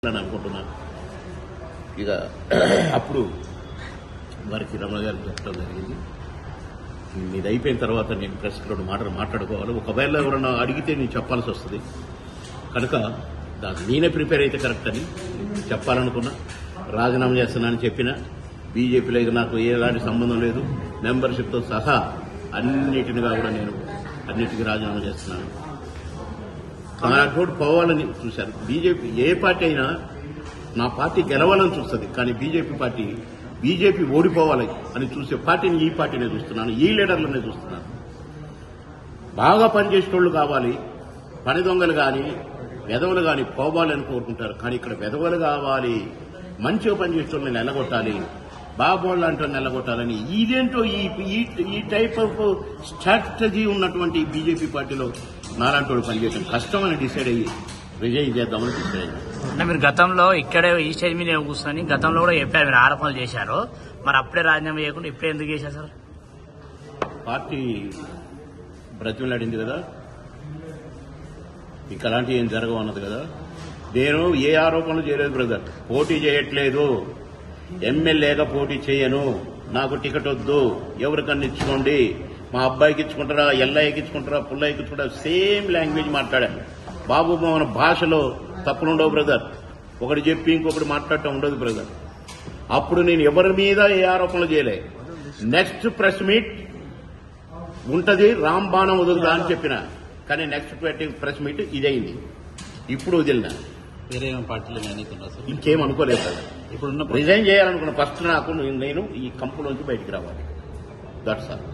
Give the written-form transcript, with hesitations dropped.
అని అనుకుంటున్నాను. ఇక అప్పుడు వారికి రమణ గారికి చెప్పడం జరిగింది, ఇది అయిపోయిన తర్వాత నేను ప్రెస్ రెండు మాటలు మాట్లాడుకోవాలి, ఒకవేళ ఎవరన్నా అడిగితే నేను చెప్పాల్సి వస్తుంది కనుక దాన్ని నేనే ప్రిపేర్ అయితే కరెక్ట్ అని చెప్పాలనుకున్నా. రాజీనామా చేస్తున్నానని చెప్పిన బీజేపీలో ఇక నాకు ఎలాంటి సంబంధం లేదు, మెంబర్షిప్తో సహా అన్నిటినిగా కూడా నేను అన్నిటికీ రాజీనామా చేస్తున్నాను. తోడు పోవాలని చూశారు. బీజేపీ ఏ పార్టీ అయినా నా పార్టీ గెలవాలని చూస్తుంది, కానీ బీజేపీ ఓడిపోవాలి అని చూసే పార్టీని ఈ పార్టీనే చూస్తున్నాను, ఈ లీడర్లనే చూస్తున్నాను. బాగా పనిచేసేటోళ్లు కావాలి, పని దొంగలు కానీ వెధవలు కానీ పోవాలని కోరుకుంటారు. కానీ ఇక్కడ వెధవలు కావాలి, మంచిగా పనిచేసేటోళ్ళని నిలగొట్టాలి, బాబోళ్ళు అంటే నిలగొట్టాలని ఇదేంటో ఈ టైప్ ఆఫ్ స్ట్రాటజీ ఉన్నటువంటి బీజేపీ పార్టీలో నాలాంటి పనిచేయడం కష్టం అని డిసైడ్ అయ్యి రిజైన్ చేద్దామని డిసైడ్ అయ్యాను. అంటే మీరు గతంలో ఇక్కడే ఈ స్టేజ్ మీద కూర్చొని గతంలో కూడా చెప్పారు, మీరు ఆరోపణలు చేశారు, మరి అప్పుడే రాజీనామా చేయకుండా ఇప్పుడే ఎందుకు చేశారు సార్? పార్టీ బ్రతిమలాడింది కదా, ఇక అలాంటివి ఏం జరగవు అన్నది కదా. నేను ఏ ఆరోపణలు చేయలేదు బ్రదర్, పోటీ చేయట్లేదు, ఎమ్మెల్యేగా పోటీ చేయను, నాకు టికెట్ వద్దు, ఎవరికన్నా ఇచ్చుకోండి, మా అబ్బాయికి ఇచ్చుకుంటారా, ఎల్లయ్యకి ఇచ్చుకుంటారా, పుల్లయ్యకి ఇచ్చుకుంటారా, సేమ్ లాంగ్వేజ్ మాట్లాడాను. బాబు మన భాషలో తప్పులుండవు బ్రదర్, ఒకటి చెప్పి ఇంకొకటి మాట్లాడటం ఉండదు బ్రదర్. అప్పుడు నేను ఎవరి మీద ఏ ఆరోపణలు చేయలే. నెక్స్ట్ ప్రెస్ మీట్ ఉంటది, రాంబాణం వదులుదా అని చెప్పిన, కానీ నెక్స్ట్ ప్రెస్ మీట్ ఇదైంది. ఇప్పుడు వదిలినా, వేరే పార్టీలో ఇంకేం అనుకోలేదు కదా. ఇప్పుడు రిజైన్ చేయాలనుకున్న ఫస్ట్ నాకు నేను ఈ కంపులోంచి బయటికి రావాలి, దట్స్ ఆల్.